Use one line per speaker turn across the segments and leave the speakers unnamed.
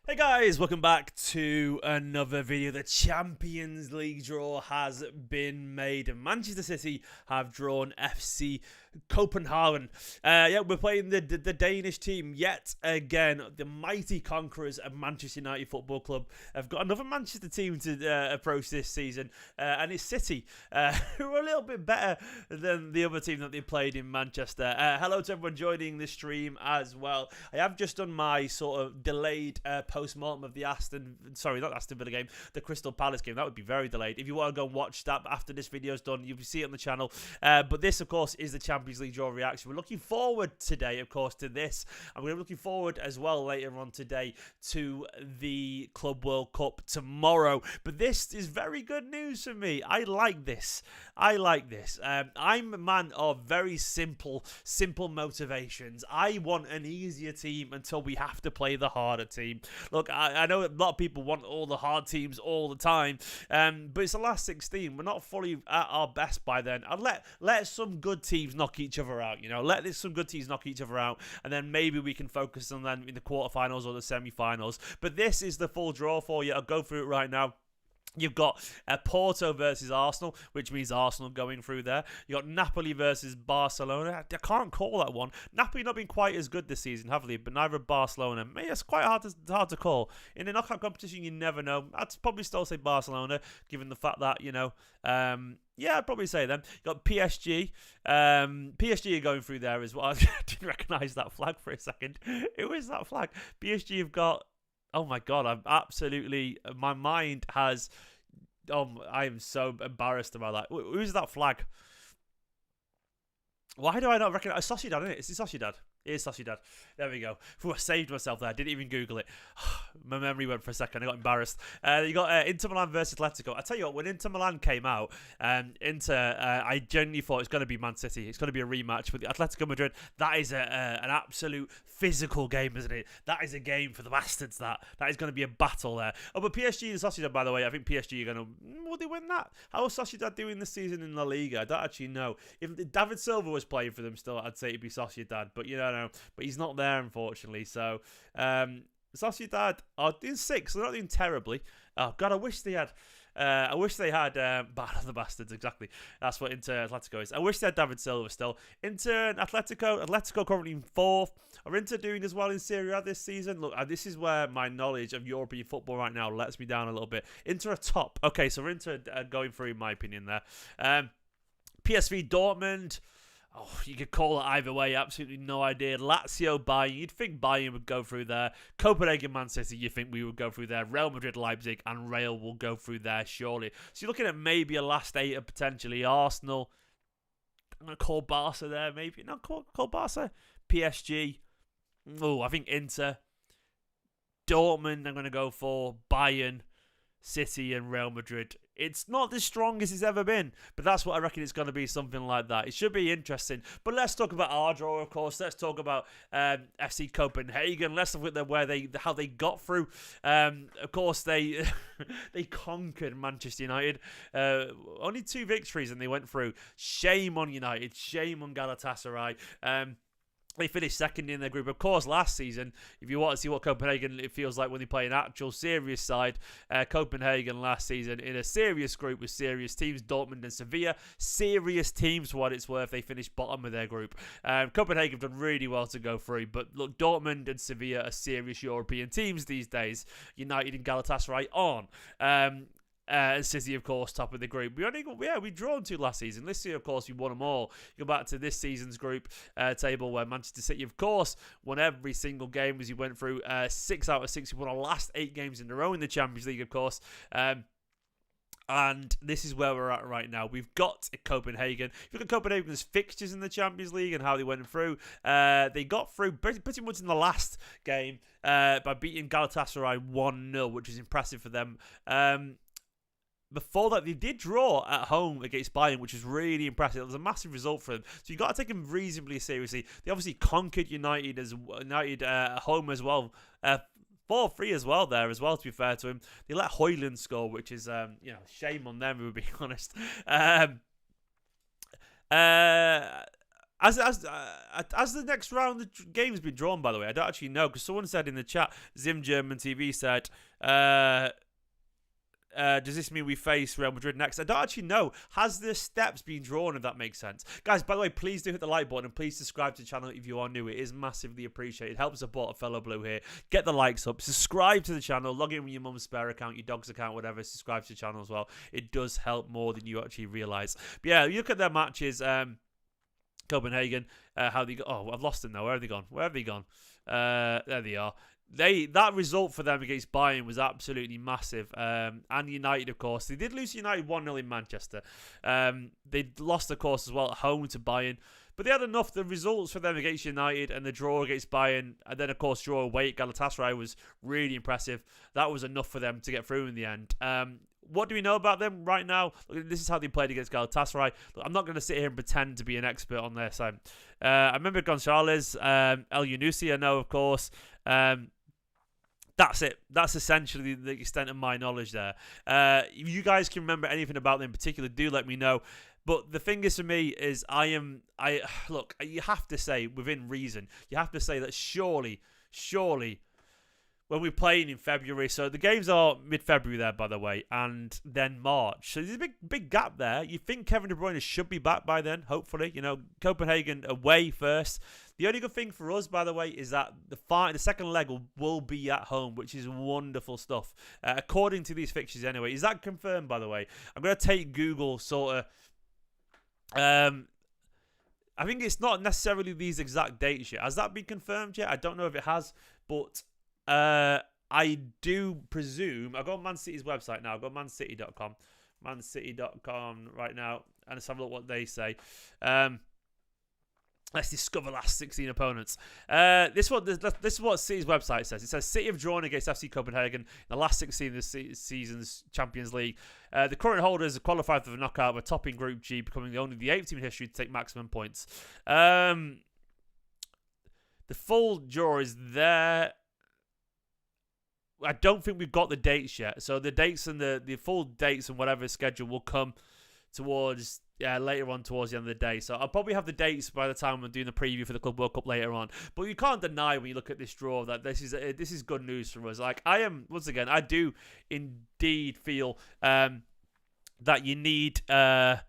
Hey guys, welcome back to another video. The Champions League draw has been made. Manchester City have drawn FC Copenhagen. We're playing the Danish team yet again. The mighty conquerors of Manchester United Football Club have got another Manchester team to approach this season, and it's City, who are a little bit better than the other team that they played in Manchester. Hello to everyone joining the stream as well. I have just done my sort of delayed post-mortem of the the Crystal Palace game. That would be very delayed. If you want to go and watch that after this video's done, you'll see it on the channel. But this, of course, is the Champions League draw reaction. We're looking forward today, of course, to this. And we're looking forward as well later on today to the Club World Cup tomorrow. But this is very good news for me. I like this. I'm a man of very simple motivations. I want an easier team until we have to play the harder team. Look, I know a lot of people want all the hard teams all the time, but it's the last 16. We're not fully at our best by then. I'd let some good teams knock each other out, Let some good teams knock each other out, and then maybe we can focus on them in the quarterfinals or the semi-finals. But this is the full draw for you. I'll go through it right now. You've got Porto versus Arsenal, which means Arsenal going through there. You've got Napoli versus Barcelona. I can't call that one. Napoli not been quite as good this season, have they? But neither Barcelona. It's quite hard to call. In the knockout competition, you never know. I'd probably still say Barcelona, given the fact that, I'd probably say them. You've got PSG. PSG are going through there as well. I didn't recognise that flag for a second. Who is that flag? PSG have got... Oh my God, my mind has, I am so embarrassed about that. Who's that flag? Why do I not recognize? It's Sociedad, isn't it? It's Sociedad. It is Sociedad. There we go. I saved myself there. I didn't even Google it. My memory went for a second. I got embarrassed. You got Inter Milan versus Atletico. I tell you what, when Inter Milan came out, I genuinely thought it's going to be Man City. It's going to be a rematch with Atletico Madrid. That is an absolute physical game, isn't it? That is a game for the bastards. That is going to be a battle there. Oh, but PSG and Sociedad, by the way, I think PSG are going to... Will they win that? How is Sociedad doing this season in La Liga? I don't actually know. If David Silva was playing for them still, I'd say it'd be Sociedad. But but he's not there, unfortunately. So, Sociedad are doing 6th. They're not doing terribly. Oh, God, I wish they had... bad of the bastards, exactly. That's what Inter Atletico is. I wish they had David Silva still. Inter and Atletico currently in 4th. Are Inter doing as well in Serie A this season? Look, this is where my knowledge of European football right now lets me down a little bit. Inter are top. Okay, so Inter are going through, in my opinion, there. PSV Dortmund. Oh, you could call it either way. Absolutely no idea. Lazio, Bayern. You'd think Bayern would go through there. Copenhagen, Man City. You think we would go through there. Real Madrid, Leipzig, and Real will go through there surely. So you're looking at maybe a last 8 of potentially Arsenal. I'm going to call Barca there. Maybe not call Barca. PSG. Oh, I think Inter. Dortmund. I'm going to go for Bayern, City, and Real Madrid. It's not as strong as it's ever been, but that's what I reckon it's going to be, something like that. It should be interesting. But let's talk about our draw, of course. Let's talk about FC Copenhagen. Let's look at how they got through. Of course, they they conquered Manchester United. Only 2 victories, and they went through. Shame on United. Shame on Galatasaray. They finished 2nd in their group. Of course, last season, if you want to see what Copenhagen it feels like when they play an actual serious side, Copenhagen last season in a serious group with serious teams, Dortmund and Sevilla. Serious teams, for what it's worth. They finished bottom of their group. Copenhagen have done really well to go through, but look, Dortmund and Sevilla are serious European teams these days. United and Galatasaray on. And City, of course, top of the group. We drawn 2 last season. This year, of course, we won them all. You go back to this season's group table where Manchester City, of course, won every single game as you went through. 6 out of 6. We won our last 8 games in a row in the Champions League, of course. And this is where we're at right now. We've got Copenhagen. If you look at Copenhagen's fixtures in the Champions League and how they went through, they got through pretty much in the last game by beating Galatasaray 1-0, which is impressive for them. Before that, they did draw at home against Bayern, which was really impressive. It was a massive result for them. So you've got to take them reasonably seriously. They obviously conquered United at home as well. 4-3 as well there as well, to be fair to him. They let Højlund score, which is, shame on them, if we're being honest. As the next round of the game's been drawn, by the way, I don't actually know because someone said in the chat, Zim German TV said, does this mean we face Real Madrid next? I don't actually know. Has the steps been drawn, if that makes sense? Guys, by the way, please do hit the like button and please subscribe to the channel if you are new. It is massively appreciated. Helps support a fellow blue here. Get the likes up. Subscribe to the channel. Log in with your mum's spare account, your dog's account, whatever. Subscribe to the channel as well. It does help more than you actually realise. But yeah, you look at their matches. Copenhagen, how they go. Oh, I've lost them now. Where have they gone? There they are. That result for them against Bayern was absolutely massive. And United, of course, they did lose United 1-0 in Manchester. They lost, of course, as well at home to Bayern. But they had enough. The results for them against United and the draw against Bayern, and then, of course, draw away at Galatasaray was really impressive. That was enough for them to get through in the end. What do we know about them right now? This is how they played against Galatasaray. Look, I'm not going to sit here and pretend to be an expert on this. I remember Gonzalez, El Yunusi, I know, of course. That's it. That's essentially the extent of my knowledge there. If you guys can remember anything about them in particular, do let me know. But the thing is for me is look, you have to say, within reason, you have to say that surely, when we're playing in February, so the games are mid-February there, by the way, and then March. So there's a big gap there. You think Kevin De Bruyne should be back by then, hopefully. You know, Copenhagen away first. The only good thing for us, by the way, is that the second leg will be at home, which is wonderful stuff, according to these fixtures anyway. Is that confirmed, by the way? I'm going to take Google sort of... I think it's not necessarily these exact dates yet. Has that been confirmed yet? I don't know if it has, but... I do presume, I'll go on Man City's website now. I'll go mancity.com. Mancity.com right now. And let's have a look what they say. Let's discover last 16 opponents. This is what City's website says. It says City have drawn against FC Copenhagen in the last 16 of the season's Champions League. The current holders are qualified for the knockout, but topping Group G, becoming only the 8th team in history to take maximum points. The full draw is there. I don't think we've got the dates yet. So the dates and the full dates and whatever schedule will come towards later on towards the end of the day. So I'll probably have the dates by the time I'm doing the preview for the Club World Cup later on. But you can't deny when you look at this draw that this is good news for us. Like I do indeed feel that you need an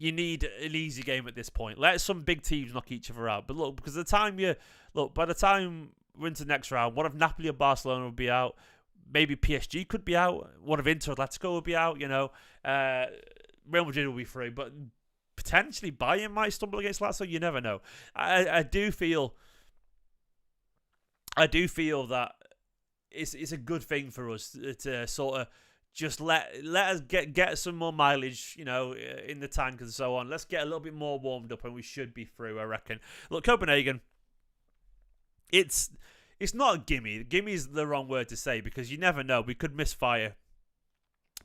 easy game at this point. Let some big teams knock each other out. But look, because by the time we're into the next round, one of Napoli or Barcelona will be out. Maybe PSG could be out. One of Inter Atletico will be out. You know, Real Madrid will be free, but potentially Bayern might stumble against Lazio. You never know. I do feel that it's a good thing for us to sort of just let us get some more mileage, you know, in the tank and so on. Let's get a little bit more warmed up, and we should be through, I reckon. Look, Copenhagen. It's not a gimme. Gimme is the wrong word to say because you never know. We could misfire.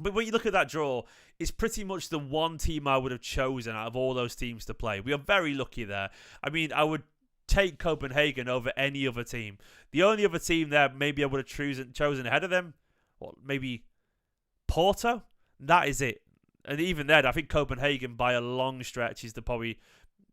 But when you look at that draw, it's pretty much the one team I would have chosen out of all those teams to play. We are very lucky there. I mean, I would take Copenhagen over any other team. The only other team there maybe I would have chosen ahead of them, or maybe Porto. That is it. And even then, I think Copenhagen by a long stretch is probably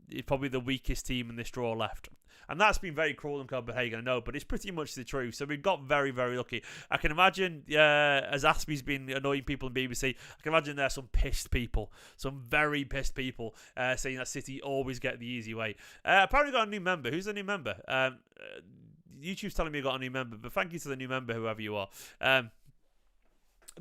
the weakest team in this draw left. And that's been very cruel in Copenhagen, I know, but it's pretty much the truth. So we've got very, very lucky. I can imagine, as Aspie's been annoying people in BBC, I can imagine there's some pissed people, some very pissed people saying that City always get the easy way. Apparently got a new member. Who's the new member? YouTube's telling me I got a new member, but thank you to the new member, whoever you are.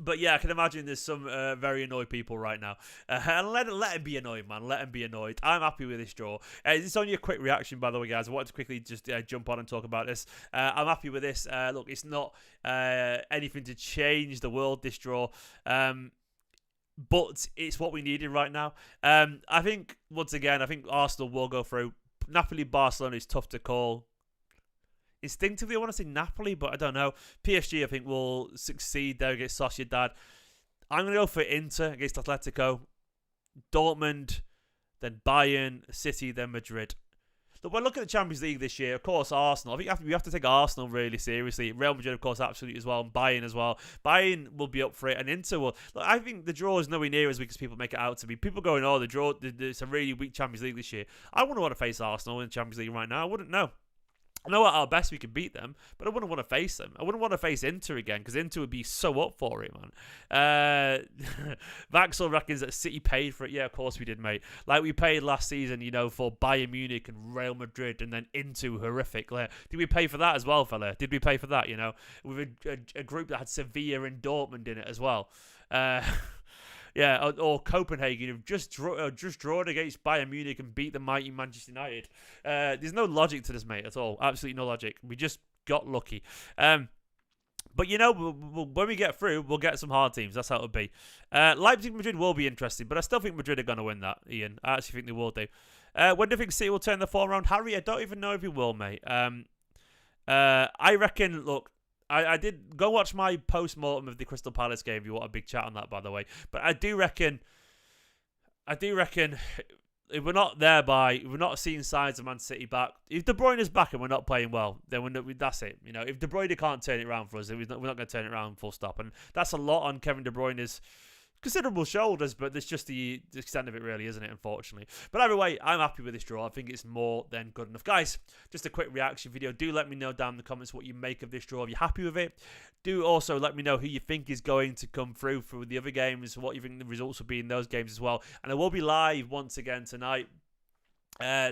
But yeah, I can imagine there's some very annoyed people right now. And let them be annoyed, man. Let them be annoyed. I'm happy with this draw. It's only a quick reaction, by the way, guys. I wanted to quickly just jump on and talk about this. I'm happy with this. Look, it's not anything to change the world, this draw. But it's what we needed right now. I think, once again, Arsenal will go through. Napoli, Barcelona is tough to call. Instinctively, I want to say Napoli, but I don't know. PSG, I think, will succeed there against Sociedad. I'm going to go for Inter against Atletico. Dortmund, then Bayern, City, then Madrid. look, we're looking at the Champions League this year. Of course, Arsenal. I think we have to take Arsenal really seriously. Real Madrid, of course, absolutely as well. And Bayern as well. Bayern will be up for it. And Inter will. Look, I think the draw is nowhere near as weak as people make it out to be. People going, oh, the draw, it's a really weak Champions League this year. I wouldn't want to face Arsenal in the Champions League right now. I wouldn't know. I know at our best we could beat them, but I wouldn't want to face them. I wouldn't want to face Inter again because Inter would be so up for it, man. Vaxel reckons that City paid for it. Yeah, of course we did, mate. Like we paid last season, for Bayern Munich and Real Madrid and then Inter horrific. Like, did we pay for that as well, fella? Did we pay for that, with a group that had Sevilla and Dortmund in it as well? Yeah, or Copenhagen have just drawn against Bayern Munich and beat the mighty Manchester United. There's no logic to this, mate, at all. Absolutely no logic. We just got lucky. But when we get through, we'll get some hard teams. That's how it'll be. Leipzig-Madrid will be interesting, but I still think Madrid are going to win that, Ian. I actually think they will do. When do you think City will turn the form around? Harry, I don't even know if he will, mate. I reckon, look, I did go watch my post-mortem of the Crystal Palace game. If you want a big chat on that, by the way. But I do reckon if we're not we're not seeing signs of Man City back. If De Bruyne is back and we're not playing well, then that's it. If De Bruyne can't turn it around for us, we're not going to turn it around full stop. And that's a lot on Kevin De Bruyne's considerable shoulders, but there's just the extent of it, really, isn't it, unfortunately? But either way, I'm happy with this draw. I think it's more than good enough. Guys, just a quick reaction video. Do let me know down in the comments what you make of this draw. If you're happy with it, do also let me know who you think is going to come through for the other games, what you think the results will be in those games as well. And I will be live once again tonight,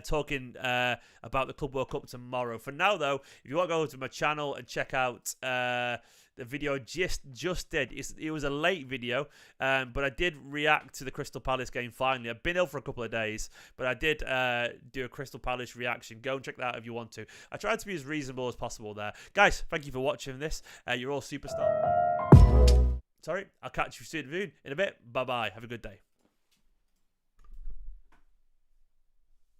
talking about the Club World Cup tomorrow. For now, though, if you want to go to my channel and check out the video just did. It was a late video, but I did react to the Crystal Palace game finally. I've been ill for a couple of days, but I did do a Crystal Palace reaction. Go and check that out if you want to. I tried to be as reasonable as possible there. Guys, thank you for watching this. You're all superstar. Sorry, I'll catch you soon in a bit. Bye-bye. Have a good day.